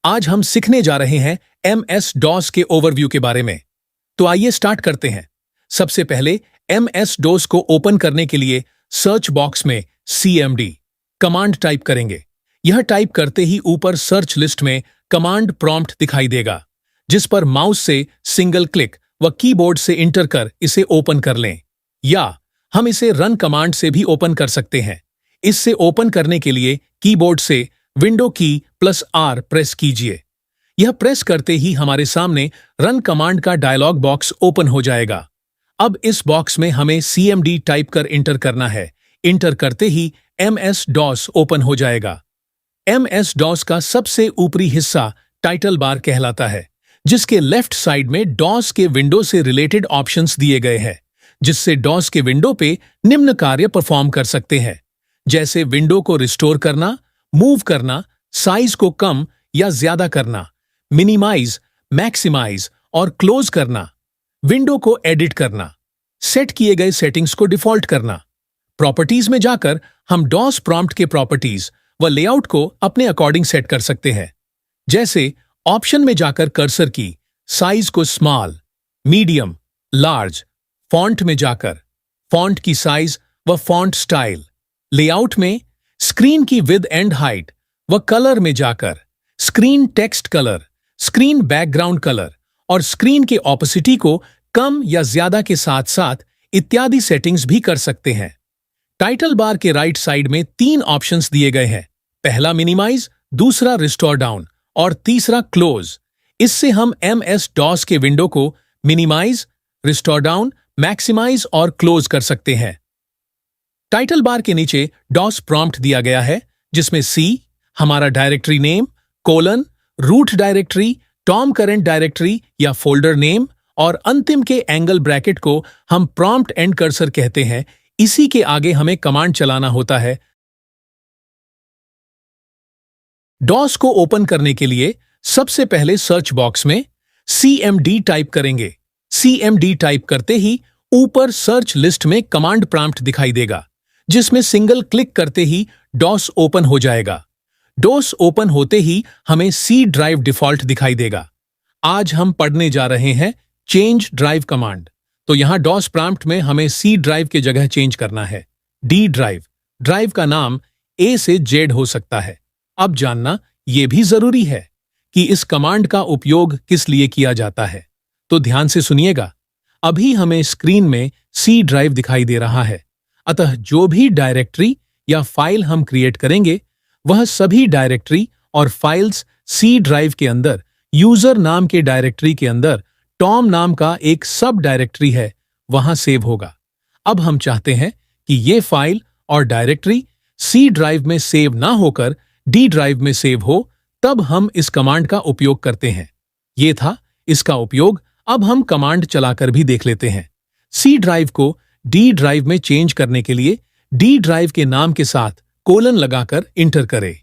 आज हम सीखने जा रहे हैं MS DOS के ओवरव्यू के बारे में। तो आइए स्टार्ट करते हैं। सबसे पहले MS DOS को ओपन करने के लिए सर्च बॉक्स में CMD कमांड टाइप करेंगे। यह टाइप करते ही ऊपर सर्च लिस्ट में कमांड प्रॉम्प्ट दिखाई देगा, जिस पर माउस से सिंगल क्लिक व कीबोर्ड से इंटर कर इसे ओपन कर लें, या हम इसे रन कमांड से भी ओपन कर सकते हैं। इससे ओपन करने के लिए कीबोर्ड से विंडो की +R प्रेस कीजिए। यह प्रेस करते ही हमारे सामने रन कमांड का डायलॉग बॉक्स ओपन हो जाएगा। अब इस बॉक्स में हमें CMD टाइप कर इंटर करना है। इंटर करते ही MS DOS ओपन हो जाएगा। MS DOS का सबसे ऊपरी हिस्सा टाइटल बार कहलाता है, जिसके लेफ्ट साइड में DOS के विंडो से रिलेटेड ऑप्शंस दिए गए हैं, जिससे DOS के विंडो पे निम्न कार्य परफॉर्म कर सकते हैं, जैसे विंडो को रिस्टोर करना, मूव करना, साइज को कम या ज्यादा करना, मिनिमाइज, मैक्सिमाइज और क्लोज करना, विंडो को एडिट करना, सेट किए गए सेटिंग्स को डिफॉल्ट करना। प्रॉपर्टीज में जाकर हम DOS प्रॉम्प्ट के प्रॉपर्टीज व लेआउट को अपने अकॉर्डिंग सेट कर सकते हैं। जैसे ऑप्शन में जाकर कर्सर की साइज को स्मॉल, मीडियम, लार्ज, फॉन्ट में जाकर फॉन्ट की साइज व फॉन्ट स्टाइल, लेआउट में स्क्रीन की विड्थ एंड हाइट व कलर में जाकर screen text colour, screen background colour और स्क्रीन के ऑपोसिटी को कम या ज्यादा के साथ साथ इत्यादि सेटिंग्स भी कर सकते हैं। टाइटल बार के राइट साइड में 3 ऑप्शंस दिए गए हैं। पहला मिनिमाइज, दूसरा रिस्टोर डाउन और तीसरा क्लोज। इससे हम MS DOS के विंडो को मिनिमाइज, रिस्टोर डाउन, मैक्सिमाइज और क्लोज कर सकते हैं। टाइटल बार के नीचे DOS प्रॉम्प्ट दिया गया है, जिसमें C हमारा directory name, colon, root directory, टॉम करंट डायरेक्टरी या फोल्डर नेम और अंतिम के एंगल ब्रैकेट को हम प्रॉम्प्ट एंड कर्सर कहते हैं। इसी के आगे हमें कमांड चलाना होता है। DOS को ओपन करने के लिए सबसे पहले सर्च बॉक्स में CMD टाइप करेंगे। CMD टाइप करते ही ऊपर सर्च लिस्ट में कमांड प्रॉम्प्ट दिखाई देगा, जिसमें सिंगल क्लिक करते ही DOS ओपन हो जाएगा। DOS ओपन होते ही हमें C ड्राइव डिफॉल्ट दिखाई देगा। आज हम पढ़ने जा रहे हैं चेंज ड्राइव कमांड। तो यहां DOS प्रॉम्प्ट में हमें C ड्राइव की जगह चेंज करना है D ड्राइव। ड्राइव का नाम A से Z हो सकता है। अब जानना यह भी जरूरी है कि इस कमांड का उपयोग किस लिए किया जाता है। तो ध्यान से सुनिएगा। अभी हमें स्क्रीन में C ड्राइव दिखाई दे रहा है, अतः जो भी डायरेक्टरी या फाइल हम क्रिएट करेंगे, वह सभी डायरेक्टरी और फाइल्स C ड्राइव के अंदर यूजर नाम के डायरेक्टरी के अंदर टॉम नाम का एक सब डायरेक्टरी है, वहां सेव होगा। अब हम चाहते हैं कि ये फाइल और डायरेक्टरी C ड्राइव में सेव ना होकर D ड्राइव में सेव हो, तब हम इस कमांड का उपयोग करते हैं। ये था इसका उपयोग। अब हम कमांड चलाकर भी देख लेते हैं। C ड्राइव को D ड्राइव में चेंज करने के लिए D ड्राइव के नाम के साथ कोलन लगाकर इंटर करें।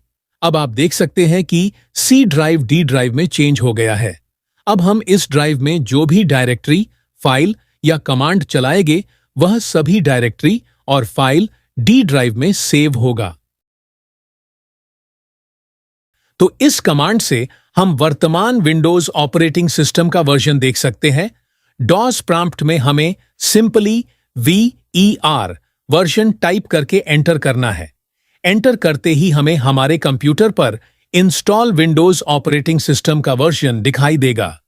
अब आप देख सकते हैं कि C ड्राइव D ड्राइव में चेंज हो गया है। अब हम इस ड्राइव में जो भी डायरेक्टरी, फाइल या कमांड चलाएंगे, वह सभी डायरेक्टरी और फाइल D ड्राइव में सेव होगा। तो इस कमांड से हम वर्तमान विंडोज ऑपरेटिंग सिस्टम का वर्जन देख सकते हैं। DOS प्रॉम्प्ट में हमें सिंपली VER वर्जन टाइप करके एंटर करना है। एंटर करते ही हमें हमारे कंप्यूटर पर इंस्टॉल विंडोज ऑपरेटिंग सिस्टम का वर्जन दिखाई देगा।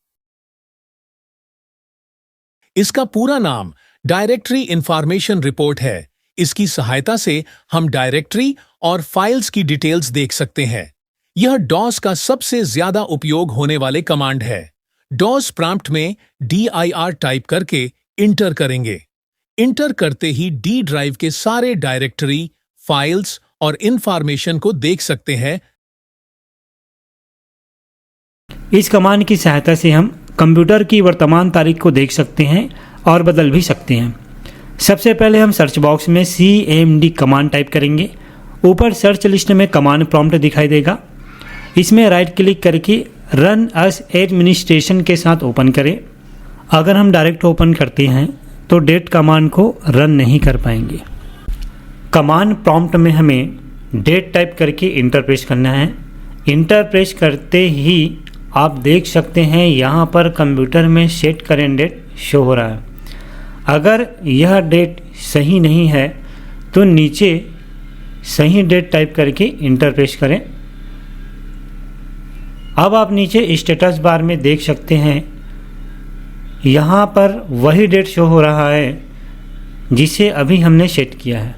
इसका पूरा नाम डायरेक्टरी इंफॉर्मेशन रिपोर्ट है। इसकी सहायता से हम डायरेक्टरी और फाइल्स की डिटेल्स देख सकते हैं। यह DOS का सबसे ज्यादा उपयोग होने वाले कमांड है। DOS प्रॉम्प्ट में DIR टाइप करके इंटर करेंगे। इंटर करते ही D ड्राइव के सारे डायरेक्टरी, फाइल्स और इंफॉर्मेशन को देख सकते हैं। इस कमांड की सहायता से हम कंप्यूटर की वर्तमान तारीख को देख सकते हैं और बदल भी सकते हैं। सबसे पहले हम सर्च बॉक्स में CMD कमांड टाइप करेंगे। ऊपर सर्च लिस्ट में कमांड प्रॉम्प्ट दिखाई देगा। इसमें राइट क्लिक करके रन एज एडमिनिस्ट्रेशन के साथ ओपन करें। अगर हम डायरेक्ट ओपन करते हैं तो डेट कमांड को रन नहीं कर पाएंगे। कमांड प्रॉम्प्ट में हमें डेट टाइप करके इंटर प्रेस करना है। इंटर प्रेस करते ही आप देख सकते हैं यहाँ पर कंप्यूटर में सेट करेंट डेट शो हो रहा है। अगर यह डेट सही नहीं है तो नीचे सही डेट टाइप करके इंटर प्रेस करें। अब आप नीचे स्टेटस बार में देख सकते हैं यहाँ पर वही डेट शो हो रहा है जिसे अभी हमने सेट किया है।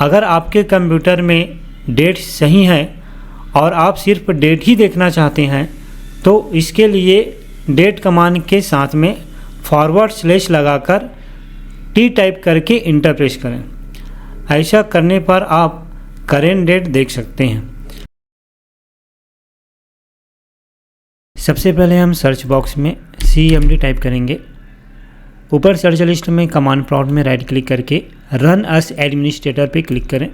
अगर आपके कंप्यूटर में डेट सही है और आप सिर्फ डेट ही देखना चाहते हैं तो इसके लिए डेट कमांड के साथ में फॉरवर्ड स्लैश लगाकर टी टाइप करके इंटर प्रेस करें। ऐसा करने पर आप करेंट डेट देख सकते हैं। सबसे पहले हम सर्च बॉक्स में CMD टाइप करेंगे। ऊपर सर्च लिस्ट में कमांड प्रॉम्प्ट में राइट क्लिक करके रन एज एडमिनिस्ट्रेटर पे क्लिक करें।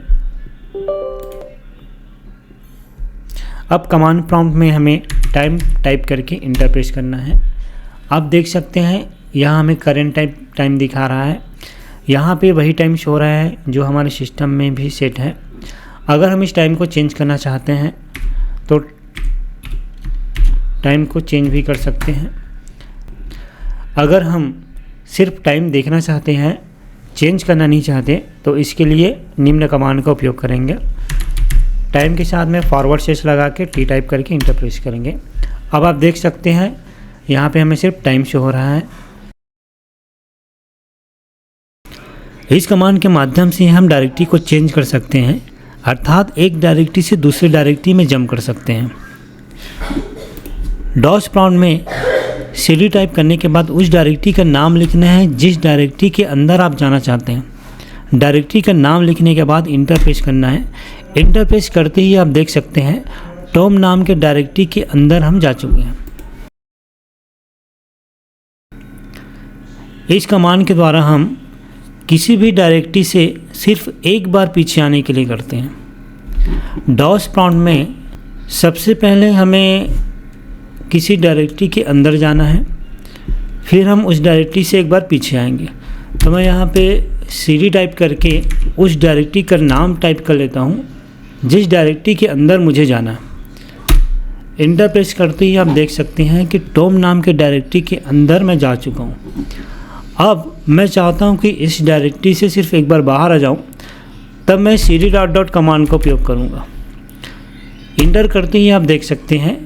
अब कमांड प्रॉम्प्ट में हमें टाइम टाइप करके इंटर प्रेस करना है। आप देख सकते हैं यहाँ हमें करेंट टाइम दिखा रहा है। यहाँ पे वही टाइम शो रहा है जो हमारे सिस्टम में भी सेट है। अगर हम इस टाइम को चेंज करना चाहते हैं तो टाइम को चेंज भी कर सकते हैं। अगर हम सिर्फ टाइम देखना चाहते हैं, चेंज करना नहीं चाहते, तो इसके लिए निम्न कमांड का उपयोग करेंगे। टाइम के साथ में फॉरवर्ड स्लैश लगा के टी टाइप करके इंटर प्रेस करेंगे। अब आप देख सकते हैं यहाँ पे हमें सिर्फ टाइम शो हो रहा है। इस कमांड के माध्यम से हम डायरेक्टरी को चेंज कर सकते हैं, अर्थात एक डायरेक्टरी से दूसरी डायरेक्टरी में जंप कर सकते हैं। डॉस प्रॉम्प्ट में CD टाइप करने के बाद उस डायरेक्टरी का नाम लिखना है जिस डायरेक्टरी के अंदर आप जाना चाहते हैं। डायरेक्टरी का नाम लिखने के बाद इंटर प्रेस करना है। इंटर प्रेस करते ही आप देख सकते हैं टॉम नाम के डायरेक्टरी के अंदर हम जा चुके हैं। इस कमांड के द्वारा हम किसी भी डायरेक्टरी से सिर्फ एक बार पीछे आने के लिए करते हैं। डॉस प्रॉम्प्ट में सबसे पहले हमें किसी डायरेक्टरी के अंदर जाना है, फिर हम उस डायरेक्टरी से एक बार पीछे आएंगे। तो मैं यहाँ पे CD टाइप करके उस डायरेक्टरी का नाम टाइप कर लेता हूँ जिस डायरेक्टरी के अंदर मुझे जाना है। इंटर प्रेस करते ही आप देख सकते हैं कि टॉम नाम के डायरेक्टरी के अंदर मैं जा चुका हूँ। अब मैं चाहता हूँ कि इस डायरेक्टरी से सिर्फ एक बार बाहर आ जाऊँ, तब मैं CD कमांड का उपयोग करूँगा। इंटर करते ही आप देख सकते हैं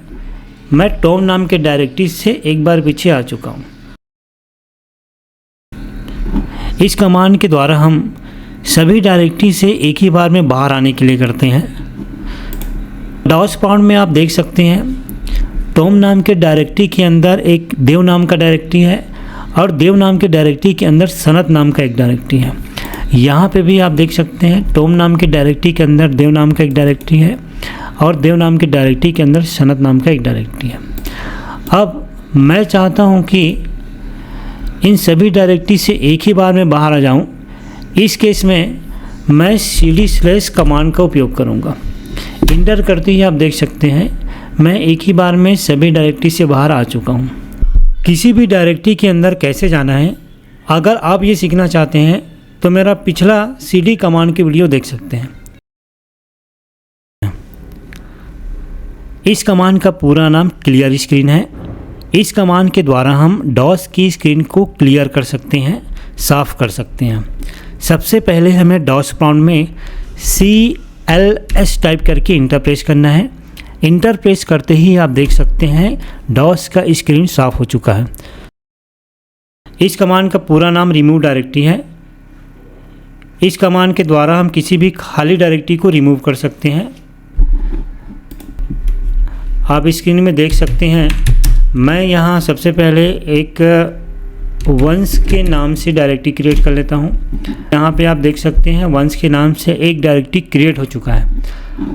मैं टॉम नाम के डायरेक्टरी से एक बार पीछे आ चुका हूँ। इस कमांड के द्वारा हम सभी डायरेक्टरी से एक ही बार में बाहर आने के लिए करते हैं। डॉस प्रॉम्प्ट में आप देख सकते हैं टॉम नाम के डायरेक्टरी के अंदर एक देव नाम का डायरेक्टरी है और देव नाम के डायरेक्टरी के अंदर सनत नाम का एक डायरेक्टरी है। यहाँ पे भी आप देख सकते हैं टॉम नाम के डायरेक्टरी के अंदर देव नाम का एक डायरेक्टरी है और देव नाम के डायरेक्टरी के अंदर सनत नाम का एक डायरेक्टरी है। अब मैं चाहता हूँ कि इन सभी डायरेक्टरी से एक ही बार में बाहर आ जाऊँ। इस केस में मैं CD/ कमांड का उपयोग करूँगा। इंटर करते ही आप देख सकते हैं मैं एक ही बार में सभी डायरेक्टरी से बाहर आ चुका हूँ। किसी भी डायरेक्टरी के अंदर कैसे जाना है, अगर आप ये सीखना चाहते हैं तो मेरा पिछला CD कमांड की वीडियो देख सकते हैं। इस कमांड का पूरा नाम क्लियर स्क्रीन है। इस कमांड के द्वारा हम डॉस की स्क्रीन को क्लियर कर सकते हैं, साफ कर सकते हैं। सबसे पहले हमें डॉस प्रॉम्प्ट में CLS टाइप करके इंटर प्रेस करना है। इंटर प्रेस करते ही आप देख सकते हैं डॉस का स्क्रीन साफ हो चुका है। इस कमांड का पूरा नाम रिमूव डायरेक्टरी है। इस कमांड के द्वारा हम किसी भी खाली डायरेक्टरी को रिमूव कर सकते हैं। आप स्क्रीन में देख सकते हैं मैं यहाँ सबसे पहले एक वंश के नाम से डायरेक्टरी क्रिएट कर लेता हूँ। यहाँ पे आप देख सकते हैं वंश के नाम से एक डायरेक्टरी क्रिएट हो चुका है।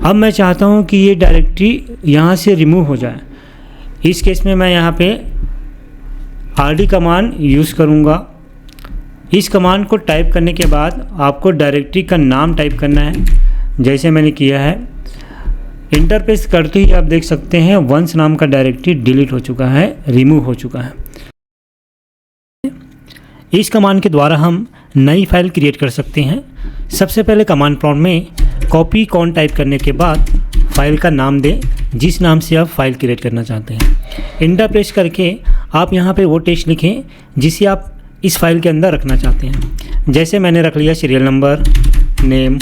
अब मैं चाहता हूँ कि ये डायरेक्टरी यहाँ से रिमूव हो जाए। इस केस में मैं यहाँ पे RD कमांड यूज़ करूँगा। इस कमांड को टाइप करने के बाद आपको डायरेक्टरी का नाम टाइप करना है, जैसे मैंने किया है। इंटर प्रेस करते ही आप देख सकते हैं वंश नाम का डायरेक्टरी डिलीट हो चुका है, रिमूव हो चुका है। इस कमांड के द्वारा हम नई फाइल क्रिएट कर सकते हैं। सबसे पहले कमांड प्रॉम्प्ट में कॉपी कॉन टाइप करने के बाद फाइल का नाम दें जिस नाम से आप फाइल क्रिएट करना चाहते हैं। इंटर प्रेस करके आप यहाँ पे वो टेक्स्ट लिखें जिसे आप इस फाइल के अंदर रखना चाहते हैं। जैसे मैंने रख लिया serial number, name,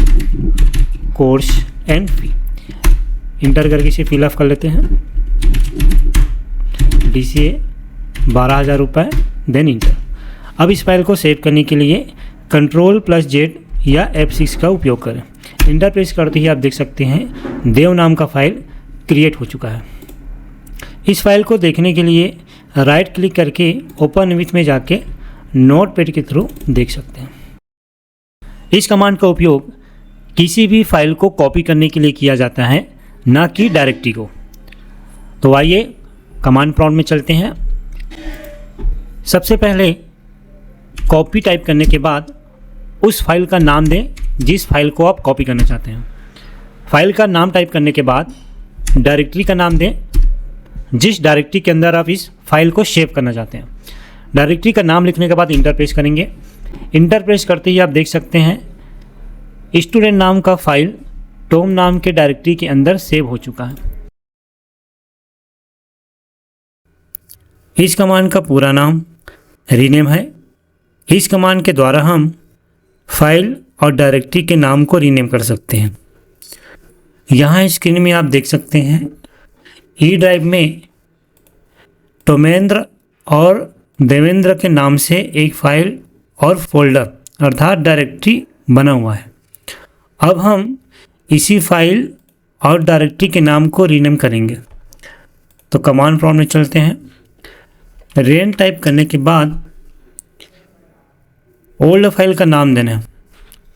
course and fee. Inter करके इसे फिल अप कर लेते हैं। DCA 12,000 रुपये, देन इंटर। अब इस फाइल को सेव करने के लिए Ctrl+Z या F6 का उपयोग करें। इंटर प्रेस करते ही आप देख सकते हैं देव नाम का फाइल क्रिएट हो चुका है। इस फाइल को देखने के लिए राइट क्लिक करके ओपन विथ में जाके नोटपैड के थ्रू देख सकते हैं। इस कमांड का उपयोग किसी भी फाइल को कॉपी करने के लिए किया जाता है, ना कि डायरेक्टरी को। तो आइए कमांड प्रॉम्प्ट में चलते हैं। सबसे पहले कॉपी टाइप करने के बाद उस फाइल का नाम दें जिस फाइल को आप कॉपी करना चाहते हैं। फाइल का नाम टाइप करने के बाद डायरेक्टरी का नाम दें जिस डायरेक्टरी के अंदर आप इस फाइल को सेव करना चाहते हैं। डायरेक्टरी का नाम लिखने के बाद इंटर प्रेस करेंगे। इंटर प्रेस करते ही आप देख सकते हैं स्टूडेंट नाम का फाइल टॉम नाम के डायरेक्टरी के अंदर सेव हो चुका है। इस कमांड का पूरा नाम रीनेम है। इस कमांड के द्वारा हम फाइल और डायरेक्टरी के नाम को रीनेम कर सकते हैं। यहाँ स्क्रीन में आप देख सकते हैं ई ड्राइव में टोमेंद्र और देवेंद्र के नाम से एक फाइल और फोल्डर अर्थात डायरेक्टरी बना हुआ है। अब हम इसी फाइल और डायरेक्टरी के नाम को रीनेम करेंगे। तो कमांड प्रॉम्प्ट में चलते हैं। रेन टाइप करने के बाद ओल्ड फाइल का नाम देना है।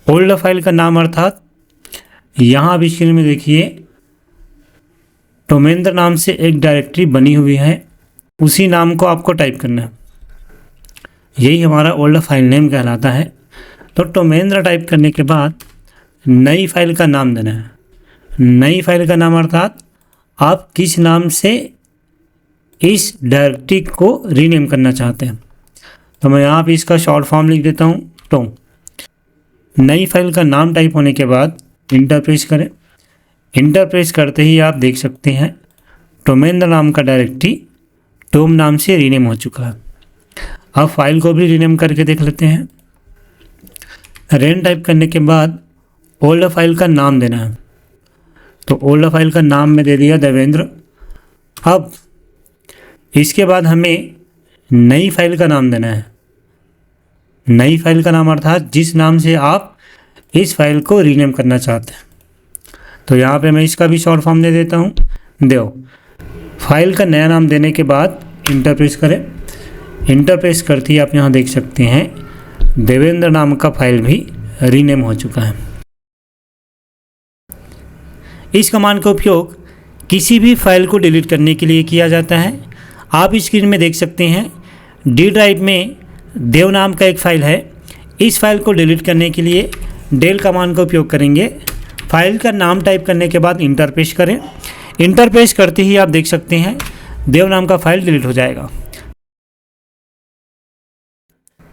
ओल्ड फाइल का नाम अर्थात यहाँ आप स्क्रीन में देखिए टोमेंद्र नाम से एक डायरेक्टरी बनी हुई है, उसी नाम को आपको टाइप करना है। यही हमारा ओल्ड फाइल नेम कहलाता है। तो टोमेंद्र टाइप करने के बाद नई फाइल का नाम देना है। नई फाइल का नाम अर्थात आप किस नाम से इस डायरेक्टरी को रीनेम करना चाहते हैं। तो मैं यहाँ पे इसका शॉर्ट फॉर्म लिख देता हूँ टॉम। नई फाइल का नाम टाइप होने के बाद इंटर प्रेस करें। इंटर प्रेस करते ही आप देख सकते हैं टोमेंद्र नाम का डायरेक्टरी टॉम नाम से रीनेम हो चुका है। अब फाइल को भी रीनेम करके देख लेते हैं। रेन टाइप करने के बाद ओल्ड फाइल का नाम देना है। तो ओल्ड फाइल का नाम में दे दिया देवेंद्र। अब इसके बाद हमें नई फाइल का नाम देना है। नई फाइल का नाम अर्थात जिस नाम से आप इस फाइल को रीनेम करना चाहते हैं। तो यहाँ पे मैं इसका भी शॉर्ट फॉर्म दे देता हूँ देव। फाइल का नया नाम देने के बाद इंटर प्रेस करें। इंटर प्रेस करते ही आप यहाँ देख सकते हैं देवेंद्र नाम का फाइल भी रीनेम हो चुका है। इस कमांड का उपयोग किसी भी फाइल को डिलीट करने के लिए किया जाता है। आप स्क्रीन में देख सकते हैं डी ड्राइव में देव नाम का एक फाइल है। इस फाइल को डिलीट करने के लिए डेल कमांड का उपयोग करेंगे। फाइल का नाम टाइप करने के बाद इंटर प्रेस करें। इंटर प्रेस करते ही आप देख सकते हैं देव नाम का फाइल डिलीट हो जाएगा।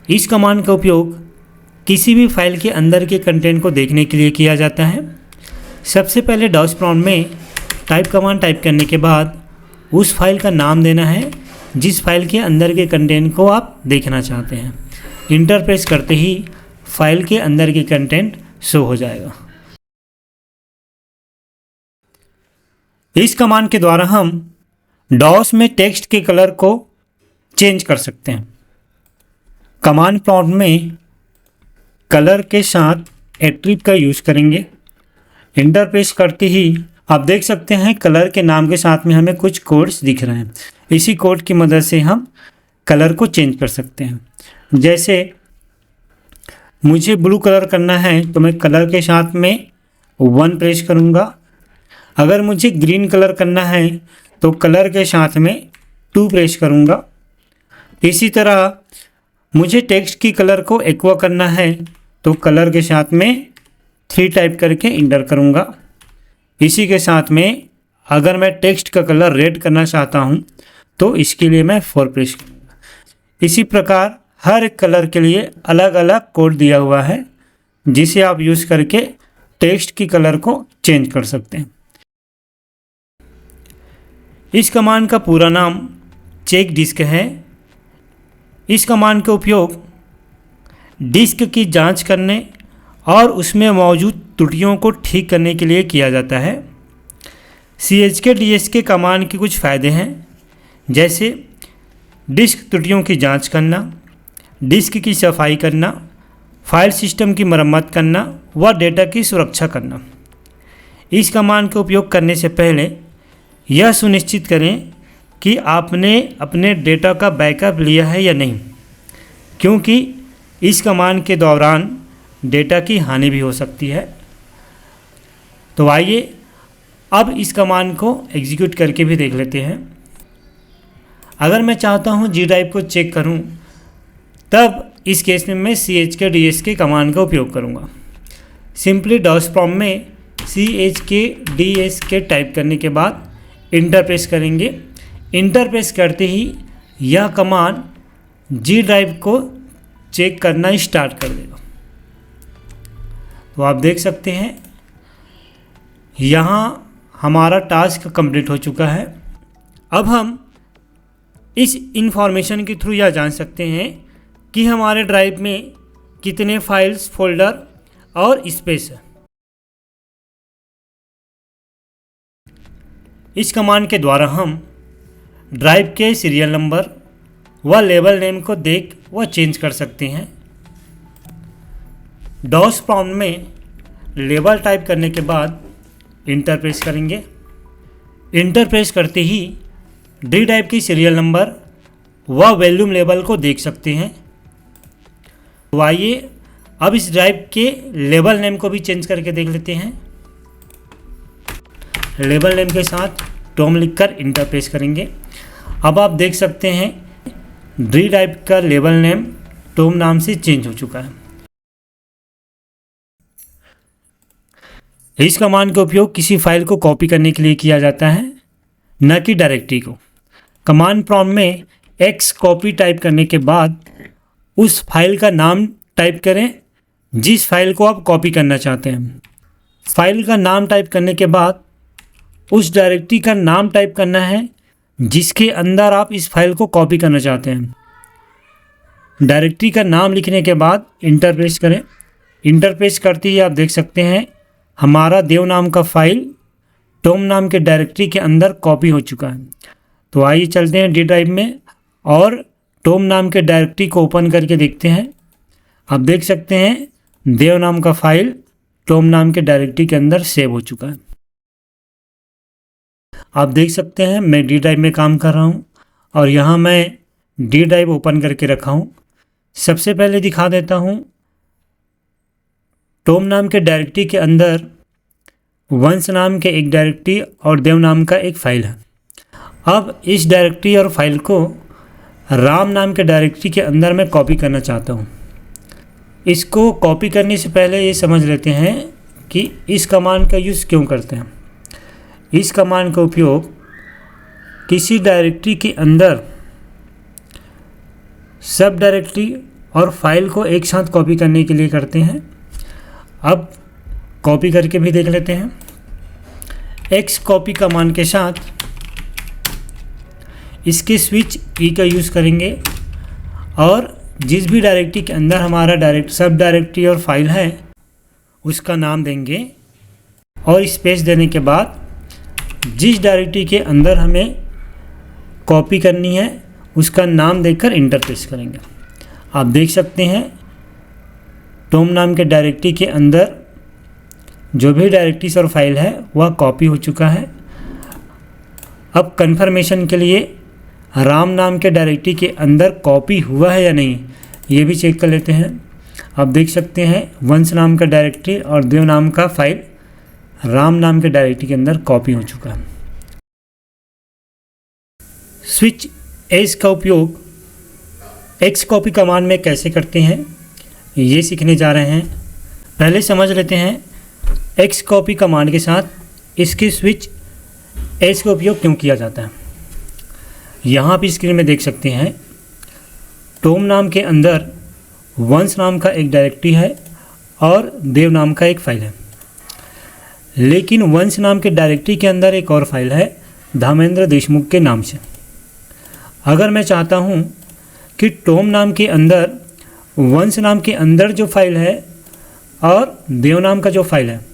इस कमांड का उपयोग किसी भी फाइल के अंदर के कंटेंट को देखने के लिए किया जाता है। सबसे पहले डॉस प्रॉम्प्ट में टाइप कमांड टाइप करने के बाद उस फाइल का नाम देना है जिस फाइल के अंदर के कंटेंट को आप देखना चाहते हैं। इंटर प्रेस करते ही फाइल के अंदर के कंटेंट शो हो जाएगा। इस कमांड के द्वारा हम डॉस में टेक्स्ट के कलर को चेंज कर सकते हैं। कमांड प्रॉम्प्ट में कलर के साथ एट्रिब का यूज़ करेंगे। इंटर प्रेस करते ही आप देख सकते हैं कलर के नाम के साथ में हमें कुछ कोड्स दिख रहे हैं। इसी कोड की मदद से हम कलर को चेंज कर सकते हैं। जैसे मुझे ब्लू कलर करना है तो मैं कलर के साथ में 1 प्रेस करूँगा। अगर मुझे ग्रीन कलर करना है तो कलर के साथ में 2 प्रेस करूँगा। इसी तरह मुझे टेक्स्ट की कलर को एक्वा करना है तो कलर के साथ में 3 टाइप करके इंटर करूँगा। इसी के साथ में अगर मैं टेक्स्ट का कलर रेड करना चाहता हूँ तो इसके लिए मैं 4 प्रेस करूँगा। इसी प्रकार हर एक कलर के लिए अलग अलग कोड दिया हुआ है जिसे आप यूज़ करके टेक्स्ट की कलर को चेंज कर सकते हैं। इस कमांड का पूरा नाम चेक डिस्क है। इस कमांड का उपयोग डिस्क की जांच करने और उसमें मौजूद त्रुटियों को ठीक करने के लिए किया जाता है। chkdisk कमांड के कुछ फ़ायदे हैं, जैसे डिस्क त्रुटियों की जांच करना, डिस्क की सफाई करना, फाइल सिस्टम की मरम्मत करना व डेटा की सुरक्षा करना। इस कमांड का उपयोग करने से पहले यह सुनिश्चित करें कि आपने अपने डेटा का बैकअप लिया है या नहीं, क्योंकि इस कमांड के दौरान डेटा की हानि भी हो सकती है। तो आइए अब इस कमांड को एग्जीक्यूट करके भी देख लेते हैं। अगर मैं चाहता हूं जी ड्राइव को चेक करूं, तब इस केस में मैं chkdisk कमांड का उपयोग करूंगा। सिंपली डॉस प्रॉम्प्ट में chkdisk टाइप करने के बाद इंटर प्रेस करेंगे। इंटर प्रेस करते ही यह कमांड जी ड्राइव को चेक करना स्टार्ट कर देगा। तो आप देख सकते हैं यहाँ हमारा टास्क कंप्लीट हो चुका है। अब हम इस इंफॉर्मेशन के थ्रू यह जान सकते हैं कि हमारे ड्राइव में कितने फाइल्स, फोल्डर और स्पेस है। इस कमांड के द्वारा हम ड्राइव के सीरियल नंबर व लेवल नेम को देख व चेंज कर सकते हैं। डॉस प्रॉम्प्ट में लेवल टाइप करने के बाद इंटर प्रेस करेंगे। इंटर प्रेस करते ही डी ड्राइव की सीरियल नंबर व वॉल्यूम लेवल को देख सकते हैं। तो आइए अब इस ड्राइव के लेवल नेम को भी चेंज करके देख लेते हैं। लेवल नेम के साथ टॉम लिखकर इंटर प्रेस करेंगे। अब आप देख सकते हैं डी ड्राइव का लेवल नेम टॉम नाम से चेंज हो चुका है। इस कमांड का उपयोग किसी फाइल को कॉपी करने के लिए किया जाता है, न कि डायरेक्टरी को। कमांड प्रॉम्प्ट में एक्स कॉपी टाइप करने के बाद उस फाइल का नाम टाइप करें जिस फाइल को आप कॉपी करना चाहते हैं। फाइल का नाम टाइप करने के बाद उस डायरेक्टरी का नाम टाइप करना है जिसके अंदर आप इस फाइल को कॉपी करना चाहते हैं। डायरेक्टरी का नाम लिखने के बाद इंटर प्रेस करें। इंटर प्रेस करते ही आप देख सकते हैं हमारा देव नाम का फाइल टॉम नाम के डायरेक्टरी के अंदर कॉपी हो चुका है। तो आइए चलते हैं डी ड्राइव में और टॉम नाम के डायरेक्टरी को ओपन करके देखते हैं। आप देख सकते हैं देव नाम का फाइल टॉम नाम के डायरेक्टरी के अंदर सेव हो चुका है। आप देख सकते हैं मैं डी ड्राइव में काम कर रहा हूँ और यहाँ मैं डी ड्राइव ओपन करके रखा हूँ। सबसे पहले दिखा देता हूँ टॉम नाम के डायरेक्टरी के अंदर वंश नाम के एक डायरेक्टरी और देव नाम का एक फाइल है। अब इस डायरेक्टरी और फाइल को राम नाम के डायरेक्टरी के अंदर मैं कॉपी करना चाहता हूँ। इसको कॉपी करने से पहले ये समझ लेते हैं कि इस कमांड का यूज़ क्यों करते हैं। इस कमांड का उपयोग किसी डायरेक्टरी के अंदर सब डायरेक्टरी और फाइल को एक साथ कॉपी करने के लिए करते हैं। अब कॉपी करके भी देख लेते हैं। एक्स कॉपी कमांड के साथ इसके स्विच ई का यूज़ करेंगे और जिस भी डायरेक्टरी के अंदर हमारा सब डायरेक्टरी और फाइल है उसका नाम देंगे और स्पेस देने के बाद जिस डायरेक्टरी के अंदर हमें कॉपी करनी है उसका नाम देकर इंटर प्रेस करेंगे। आप देख सकते हैं टॉम नाम के डायरेक्टरी के अंदर जो भी डायरेक्टरीज और फाइल है वह कॉपी हो चुका है। अब कंफर्मेशन के लिए राम नाम के डायरेक्टरी के अंदर कॉपी हुआ है या नहीं ये भी चेक कर लेते हैं। आप देख सकते हैं वंश नाम का डायरेक्टरी और देव नाम का फाइल राम नाम के डायरेक्टरी के अंदर कॉपी हो चुका है। स्विच एस का उपयोग एक्स कॉपी कमांड में कैसे करते हैं ये सीखने जा रहे हैं। पहले समझ लेते हैं एक्स कॉपी कमांड के साथ इसकी स्विच एस का उपयोग क्यों किया जाता है। यहाँ आप स्क्रीन में देख सकते हैं टॉम नाम के अंदर वंश नाम का एक डायरेक्टरी है और देव नाम का एक फाइल है, लेकिन वंश नाम के डायरेक्टरी के अंदर एक और फाइल है धर्मेंद्र देशमुख के नाम से। अगर मैं चाहता हूँ कि टॉम नाम के अंदर वंश नाम के अंदर जो फाइल है और देव नाम का जो फाइल है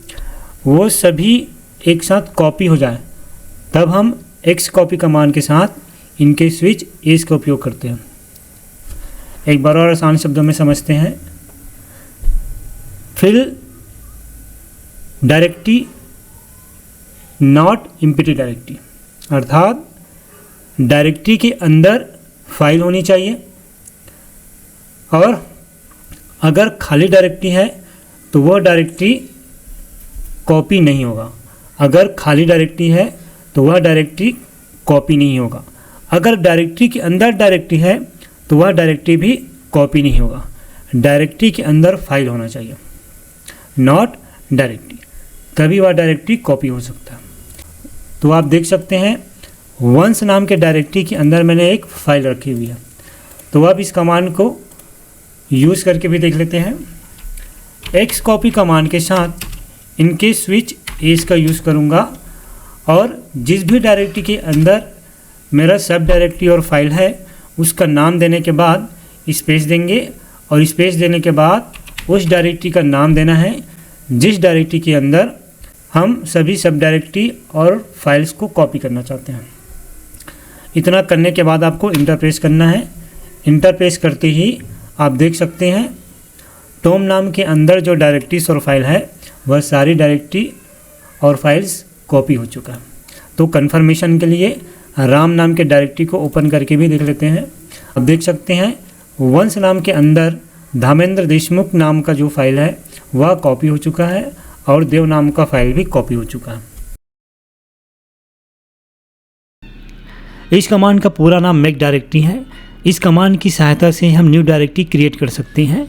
वो सभी एक साथ कॉपी हो जाए, तब हम एक्स कॉपी कमांड के साथ इनके स्विच एस का उपयोग करते हैं। एक बार और आसान शब्दों में समझते हैं। फिल डायरेक्टरी नॉट एम्प्टी डायरेक्टरी, अर्थात डायरेक्टरी के अंदर फाइल होनी चाहिए और अगर खाली डायरेक्टरी है तो वह डायरेक्टरी कॉपी नहीं होगा। अगर खाली डायरेक्टरी है तो वह डायरेक्टरी कॉपी नहीं होगा। अगर डायरेक्टरी के अंदर डायरेक्टरी है तो वह डायरेक्टरी भी कॉपी नहीं होगा। डायरेक्टरी के अंदर फाइल होना चाहिए, नॉट डायरेक्टरी, तभी वह डायरेक्टरी कॉपी हो सकता है। तो आप देख सकते हैं वंश नाम के डायरेक्टरी के अंदर मैंने एक फाइल रखी हुई है। तो अब इस कमांड को यूज़ करके भी देख लेते हैं। एक्स कॉपी कमांड के साथ इनके स्विच एस का यूज़ करूँगा और जिस भी डायरेक्टरी के अंदर मेरा सब डायरेक्टरी और फाइल है उसका नाम देने के बाद स्पेस देंगे और स्पेस देने के बाद उस डायरेक्टरी का नाम देना है जिस डायरेक्टरी के अंदर हम सभी सब डायरेक्टरी और फाइल्स को कॉपी करना चाहते हैं। इतना करने के बाद आपको इंटर प्रेस करना है। इंटर प्रेस करते ही आप देख सकते हैं टॉम नाम के अंदर जो डायरेक्टरीज और फाइल है वह सारी डायरेक्टरी और फाइल्स कॉपी हो चुका है। तो कन्फर्मेशन के लिए राम नाम के डायरेक्टरी को ओपन करके भी देख लेते हैं। अब देख सकते हैं वंश नाम के अंदर धर्मेंद्र देशमुख नाम का जो फाइल है वह कॉपी हो चुका है और देव नाम का फाइल भी कॉपी हो चुका है। इस कमांड का पूरा नाम मेक डायरेक्टरी है। इस कमांड की सहायता से हम न्यू डायरेक्टरी क्रिएट कर सकते हैं।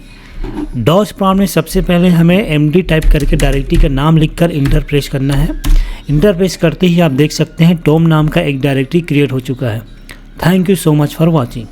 डॉस प्रॉम्प्ट में सबसे पहले हमें एमडी टाइप करके डायरेक्टरी का नाम लिखकर इंटर प्रेस करना है। इंटर प्रेस करते ही आप देख सकते हैं टॉम नाम का एक डायरेक्टरी क्रिएट हो चुका है। Thank you so much for watching.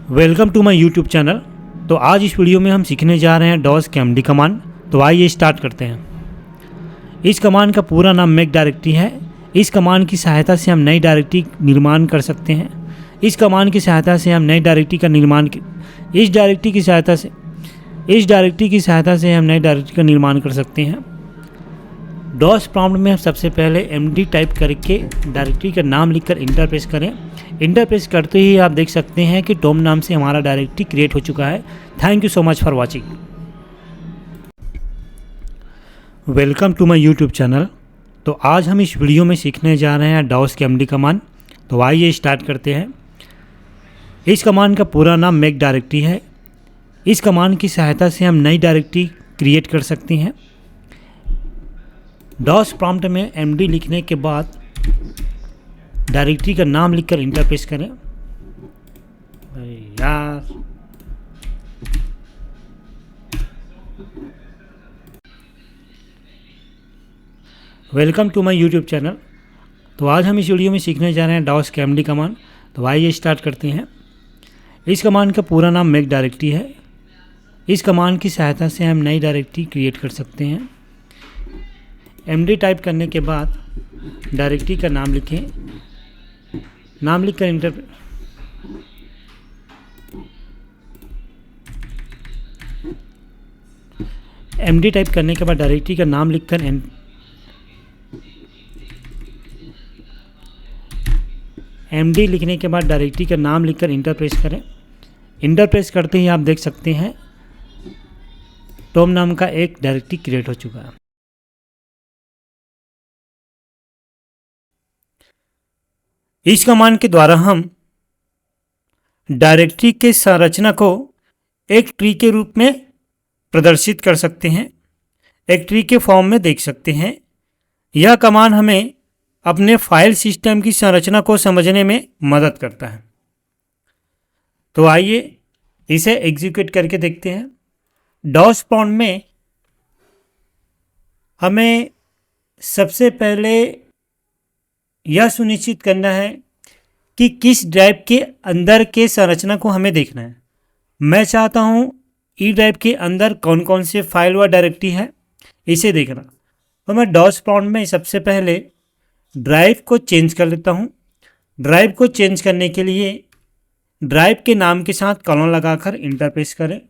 Welcome to my YouTube channel. तो आज इस वीडियो में हम सीखने जा रहे हैं डॉस के एमडी कमांड। तो आइए स्टार्ट करते हैं। इस कमांड का पूरा नाम मेक डायरेक्टरी है। इस कमांड की सहायता से हम नई डायरेक्टरी निर्माण कर सकते हैं। इस कमांड की सहायता से हम नई डायरेक्टरी का निर्माण इस डायरेक्टरी की सहायता से हम नई डायरेक्टरी का निर्माण कर सकते हैं। डॉस प्रॉम्प्ट में हम सबसे पहले एमडी टाइप करके डायरेक्टरी का नाम लिखकर इंटर प्रेस करें। इंटर प्रेस करते ही आप देख सकते हैं कि टॉम नाम से हमारा डायरेक्टरी क्रिएट हो चुका है। Thank you so much for watching. Welcome to my YouTube channel. तो आज हम इस वीडियो में सीखने जा रहे हैं डॉस के एमडी कमांड। तो आइए स्टार्ट करते हैं। इस कमांड का पूरा नाम मेक डायरेक्टरी है। इस कमांड की सहायता से हम नई डायरेक्टरी क्रिएट कर सकते हैं। डॉस प्रॉम्प्ट में एमडी लिखने के बाद डायरेक्टरी का नाम लिखकर इंटर प्रेस करें। अरे यार, welcome to my YouTube channel. तो आज हम इस वीडियो में सीखने जा रहे हैं डॉस KMD कमांड। तो आइए स्टार्ट करते हैं। इस कमांड का पूरा नाम मेक डायरेक्टरी है। इस कमांड की सहायता से हम नई डायरेक्टरी क्रिएट कर सकते हैं। MD टाइप करने के बाद डायरेक्टरी का नाम लिखें। नाम लिखकर इंटर MD टाइप करने के बाद डायरेक्टरी का नाम लिखकर MD लिखने के बाद डायरेक्टरी का नाम लिखकर इंटर प्रेस करें। इंटर प्रेस करते ही आप देख सकते हैं टॉम नाम का एक डायरेक्टरी क्रिएट हो चुका है। इस कमांड के द्वारा हम डायरेक्टरी के संरचना को एक ट्री के रूप में प्रदर्शित कर सकते हैं, एक ट्री के फॉर्म में देख सकते हैं। यह कमांड हमें अपने फाइल सिस्टम की संरचना को समझने में मदद करता है। तो आइए इसे एग्जीक्यूट करके देखते हैं। डॉस प्रॉम्प्ट में हमें सबसे पहले यह सुनिश्चित करना है कि किस ड्राइव के अंदर के संरचना को हमें देखना है। मैं चाहता हूँ ई ड्राइव के अंदर कौन कौन से फाइल व डायरेक्टरी है इसे देखना। तो मैं डॉस प्रॉम्प्ट में सबसे पहले ड्राइव को चेंज कर लेता हूँ। ड्राइव को चेंज करने के लिए ड्राइव के नाम के साथ कॉलन लगाकर इंटर प्रेस करें।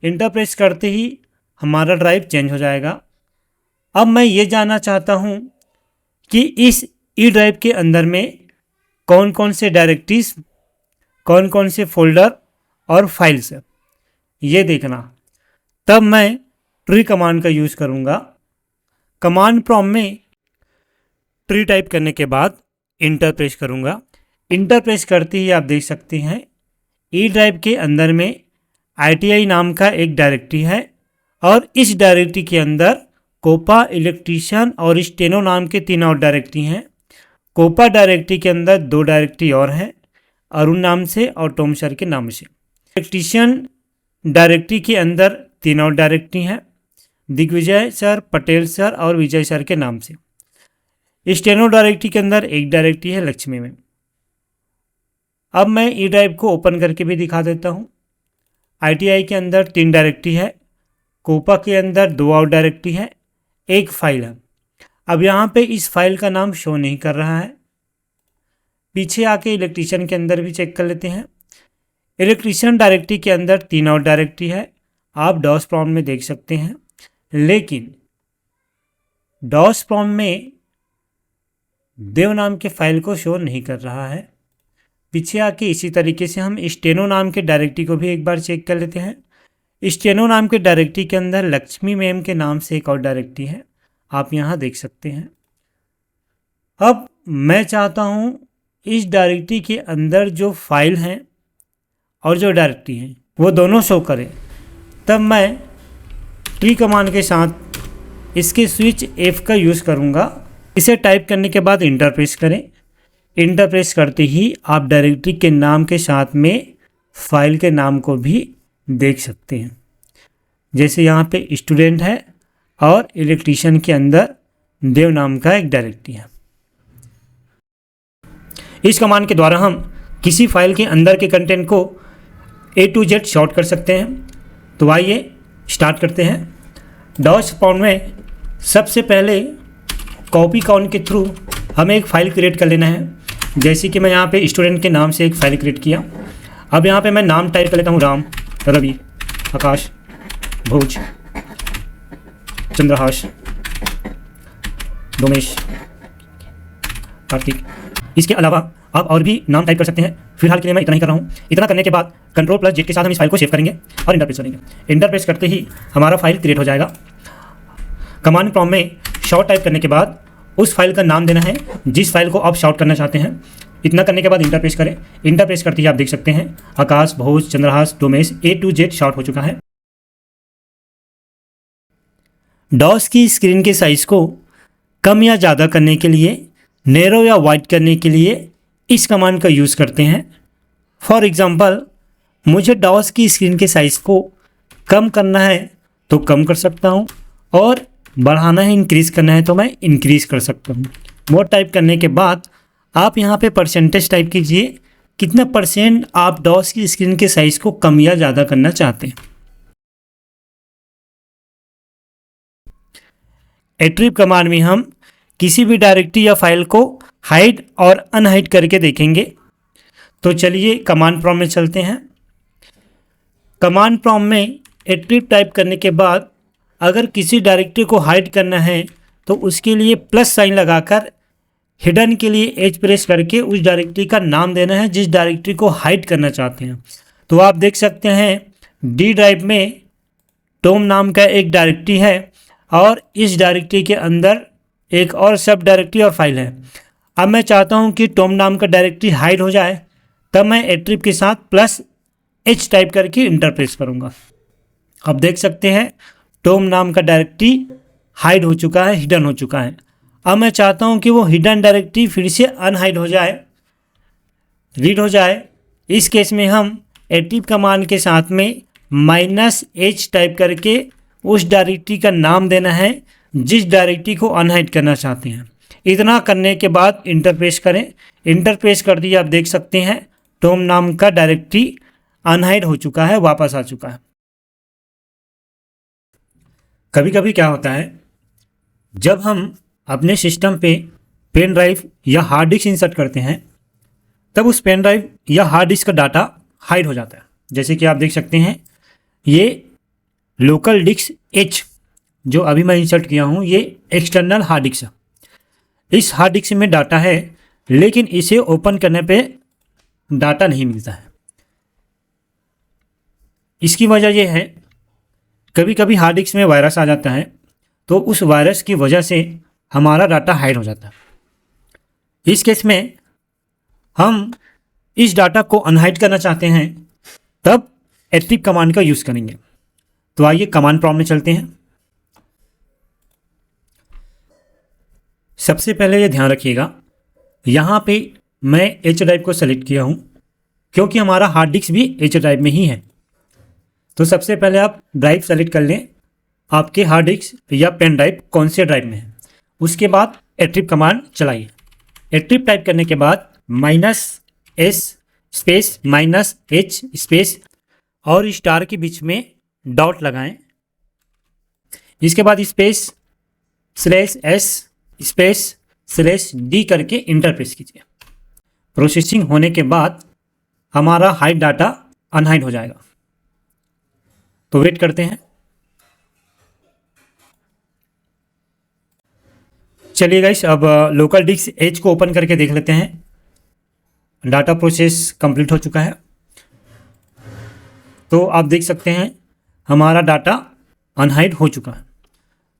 इंटर प्रेस करते ही हमारा ड्राइव चेंज हो जाएगा। अब मैं ये जानना चाहता हूँ कि इस ई ड्राइव के अंदर में कौन कौन से डायरेक्टरीज, कौन कौन से फोल्डर और फाइल्स है, ये देखना। तब मैं ट्री कमांड का यूज़ करूँगा। कमांड प्रॉम्प्ट में ट्री टाइप करने के बाद इंटर प्रेस करूँगा। इंटर प्रेस करते ही आप देख सकते हैं ई ड्राइव के अंदर में ITI नाम का एक डायरेक्टरी है और इस डायरेक्टरी के अंदर कोपा, इलेक्ट्रीशियन और स्टेनो नाम के 3 और डायरेक्टरी हैं। कोपा डायरेक्टरी के अंदर 2 डायरेक्टरी और हैं, अरुण नाम से और टॉम सर के नाम से। इलेक्ट्रीशियन डायरेक्टरी के अंदर 3 और डायरेक्टरी हैं, दिग्विजय सर, पटेल सर और विजय सर के नाम से। स्टेनो डायरेक्टरी के अंदर एक डायरेक्टरी है लक्ष्मी में। अब मैं ई ड्राइव को ओपन करके भी दिखा देता हूँ। ITI के अंदर 3 डायरेक्टरी है, कोपा के अंदर 2 और डायरेक्टरी है, एक फाइल है। अब यहाँ पे इस फाइल का नाम शो नहीं कर रहा है। पीछे आके इलेक्ट्रीशियन के अंदर भी चेक कर लेते हैं। इलेक्ट्रीशियन डायरेक्टरी के अंदर 3 और डायरेक्टरी है, आप डॉस प्रॉम्प्ट में देख सकते हैं। लेकिन डॉस प्रॉम्प्ट में देव नाम के फाइल को शो नहीं कर रहा है। पीछे आके इसी तरीके से हम स्टेनो नाम के डायरेक्टरी को भी एक बार चेक कर लेते हैं। स्टेनो नाम के डायरेक्टरी के अंदर लक्ष्मी मैम के नाम से एक और डायरेक्टरी है, आप यहाँ देख सकते हैं। अब मैं चाहता हूँ इस डायरेक्टरी के अंदर जो फाइल हैं और जो डायरेक्टरी हैं वो दोनों शो करें। तब मैं ट्री कमांड के साथ इसके स्विच F का यूज़ करूँगा। इसे टाइप करने के बाद इंटर प्रेस करें। इंटर प्रेस करते ही आप डायरेक्टरी के नाम के साथ में फाइल के नाम को भी देख सकते हैं। जैसे यहाँ पे स्टूडेंट है और इलेक्ट्रीशियन के अंदर देव नाम का एक डायरेक्टरी है। इस कमांड के द्वारा हम किसी फाइल के अंदर के कंटेंट को A to Z शॉर्ट कर सकते हैं। तो आइए स्टार्ट करते हैं। डॉस प्रॉम्प्ट में सबसे पहले कॉपी काउंट के थ्रू हमें एक फ़ाइल क्रिएट कर लेना है। जैसे कि मैं यहाँ पे स्टूडेंट के नाम से एक फ़ाइल क्रिएट किया। अब यहाँ पे मैं नाम टाइप कर लेता हूँ, राम, रवि, आकाश, भोज, चंद्रहास, डोमेश, कार्तिक। इसके अलावा आप और भी नाम टाइप कर सकते हैं। फिलहाल के लिए मैं इतना ही कर रहा हूँ। इतना करने के बाद Ctrl+Z के साथ हम इस फाइल को सेव करेंगे और इंटर प्रेस करेंगे। इंटर प्रेस करते ही हमारा फाइल क्रिएट हो जाएगा। कमांड प्रॉम्प्ट में शॉर्ट टाइप करने के बाद उस फाइल का नाम देना है जिस फाइल को आप शॉर्ट करना चाहते हैं। इतना करने के बाद इंटर प्रेस करें। इंटर प्रेस करते ही आप देख सकते हैं Akash, Bhoj, Chandrahas, Domesh A to Z sort हो चुका है। डॉस की स्क्रीन के साइज को कम या ज़्यादा करने के लिए, नैरो या वाइड करने के लिए इस कमांड का यूज़ करते हैं। फॉर एग्ज़ाम्पल मुझे डॉस की स्क्रीन के साइज़ को कम करना है तो कम कर सकता हूँ और बढ़ाना है, इंक्रीज़ करना है तो मैं इंक्रीज़ कर सकता हूँ। मोड टाइप करने के बाद आप यहाँ पे परसेंटेज टाइप कीजिए, कितना परसेंट आप डॉस की स्क्रीन के साइज़ को कम या ज़्यादा करना चाहते हैं। एट्रिब कमांड में हम किसी भी डायरेक्टरी या फाइल को हाइड और अनहाइड करके देखेंगे। तो चलिए कमांड प्रॉम्प्ट में चलते हैं। कमांड प्रॉम्प्ट में एट्रिब टाइप करने के बाद अगर किसी डायरेक्टरी को हाइड करना है तो उसके लिए प्लस साइन लगाकर हिडन के लिए एच प्रेस करके उस डायरेक्टरी का नाम देना है जिस डायरेक्टरी को हाइड करना चाहते हैं। तो आप देख सकते हैं डी ड्राइव में टॉम नाम का एक डायरेक्टरी है और इस डायरेक्टरी के अंदर एक और सब डायरेक्टरी और फाइल है। अब मैं चाहता हूं कि टॉम नाम का डायरेक्टरी हाइड हो जाए, तब मैं एट्रिब के साथ प्लस एच टाइप करके इंटर प्रेस करूँगा। अब देख सकते हैं टॉम नाम का डायरेक्टरी हाइड हो चुका है, हिडन हो चुका है। अब मैं चाहता हूं कि वो हिडन डायरेक्टरी फिर से अनहाइड हो जाए, रीड हो जाए। इस केस में हम एट्रिब कमांड के साथ में -h टाइप करके उस डायरेक्टरी का नाम देना है जिस डायरेक्टरी को अनहाइड करना चाहते हैं। इतना करने के बाद इंटर प्रेस करें। इंटर प्रेस कर दिए, आप देख सकते हैं टॉम नाम का डायरेक्टरी अनहाइड हो चुका है, वापस आ चुका है। कभी कभी क्या होता है, जब हम अपने सिस्टम पे पेन ड्राइव या हार्ड डिस्क इंसर्ट करते हैं तब उस पेन ड्राइव या हार्ड डिस्क का डाटा हाइड हो जाता है। जैसे कि आप देख सकते हैं ये लोकल डिस्क H जो अभी मैं इंसर्ट किया हूँ, ये एक्सटर्नल हार्ड डिस्क है। इस हार्ड डिस्क में डाटा है लेकिन इसे ओपन करने पे डाटा नहीं मिलता है। इसकी वजह यह है, कभी कभी हार्ड डिस्क में वायरस आ जाता है तो उस वायरस की वजह से हमारा डाटा हाइड हो जाता है। इस केस में हम इस डाटा को अनहाइड करना चाहते हैं, तब एट्रिब कमांड का यूज़ करेंगे। तो आइए कमांड प्रॉम्प्ट में चलते हैं। सबसे पहले ये ध्यान रखिएगा, यहाँ पे मैं एच ड्राइव को सेलेक्ट किया हूँ क्योंकि हमारा हार्ड डिस्क भी एच ड्राइव में ही है। तो सबसे पहले आप ड्राइव सेलेक्ट कर लें, आपके हार्ड डिस्क या पेन ड्राइव कौन से ड्राइव में है। उसके बाद एट्रिब कमांड चलाइए। एट्रिब टाइप करने के बाद -s स्पेस -h स्पेस और स्टार के बीच में डॉट लगाएं। इसके बाद स्पेस /s स्पेस /d करके इंटर प्रेस कीजिए। प्रोसेसिंग होने के बाद हमारा हाइड डाटा अनहाइड हो जाएगा। तो वेट करते हैं। चलिए गाइस, अब लोकल डिस्क H को ओपन करके देख लेते हैं। डाटा प्रोसेस कंप्लीट हो चुका है। तो आप देख सकते हैं हमारा डाटा अनहाइड हो चुका है।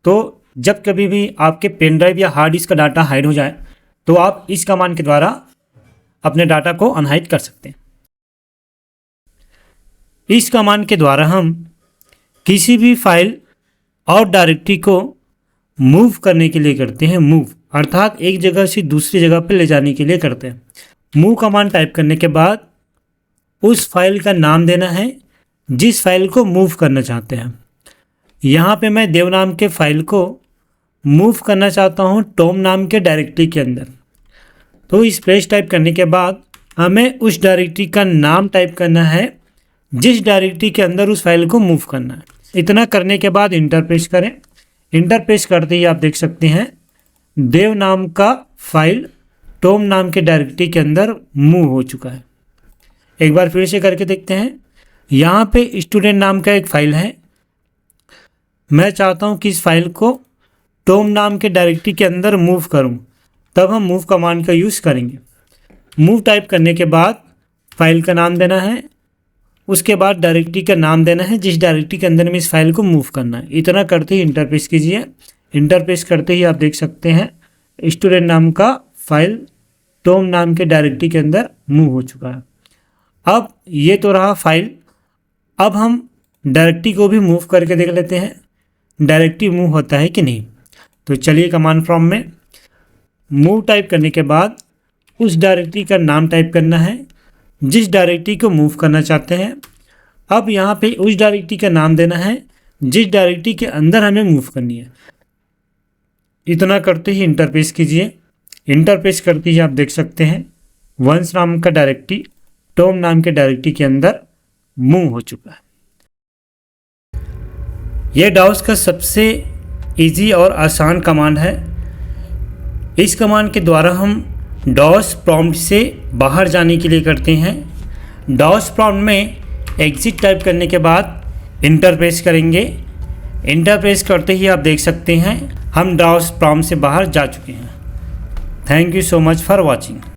तो जब कभी भी आपके पेन ड्राइव या हार्ड डिस्क का डाटा हाइड हो जाए तो आप इस कमांड के द्वारा अपने डाटा को अनहाइड कर सकते हैं। इस कमांड के द्वारा हम किसी भी फाइल और डायरेक्टरी को मूव करने के लिए करते हैं। मूव अर्थात एक जगह से दूसरी जगह पर ले जाने के लिए करते हैं। मूव कमांड टाइप करने के बाद उस फाइल का नाम देना है जिस फाइल को मूव करना चाहते हैं। यहाँ पे मैं देव नाम के फाइल को मूव करना चाहता हूँ टॉम नाम के डायरेक्टरी के अंदर। तो स्पेस टाइप करने के बाद हमें उस डायरेक्टरी का नाम टाइप करना है जिस डायरेक्टरी के अंदर उस फाइल को मूव करना है। इतना करने के बाद इंटर प्रेस करें। इंटर प्रेस करते ही आप देख सकते हैं देव नाम का फाइल टॉम नाम के डायरेक्टरी के अंदर मूव हो चुका है। एक बार फिर से करके देखते हैं। यहाँ पे स्टूडेंट नाम का एक फाइल है। मैं चाहता हूँ कि इस फाइल को टॉम नाम के डायरेक्टरी के अंदर मूव करूँ, तब हम मूव कमांड का यूज़ करेंगे। मूव टाइप करने के बाद फाइल का नाम देना है, उसके बाद डायरेक्टरी का नाम देना है जिस डायरेक्टरी के अंदर में इस फाइल को मूव करना है। इतना करते ही इंटर प्रेस कीजिए। इंटर प्रेस करते ही आप देख सकते हैं स्टूडेंट नाम का फाइल टॉम नाम के डायरेक्टरी के अंदर मूव हो चुका है। अब ये तो रहा फाइल। अब हम डायरेक्टरी को भी मूव करके देख लेते हैं डायरेक्टरी मूव होता है कि नहीं। तो चलिए कमांड प्रॉम्प्ट में मूव टाइप करने के बाद उस डायरेक्टरी का नाम टाइप करना है जिस डायरेक्टरी को मूव करना चाहते हैं। अब यहाँ पे उस डायरेक्टरी का नाम देना है जिस डायरेक्टरी के अंदर हमें मूव करनी है। इतना करते ही इंटर पेश कीजिए। इंटर पेश करते ही आप देख सकते हैं वंश नाम का डायरेक्टरी टॉम नाम के डायरेक्टरी के अंदर मूव हो चुका है। यह डॉस का सबसे इजी और आसान कमांड है। इस कमांड के द्वारा हम डॉस प्रॉम्प्ट से बाहर जाने के लिए करते हैं। डॉस प्रॉम्प्ट में एग्जिट टाइप करने के बाद इंटर प्रेस करेंगे। इंटर प्रेस करते ही आप देख सकते हैं हम डॉस प्रॉम्प्ट से बाहर जा चुके हैं। Thank you so much for watching.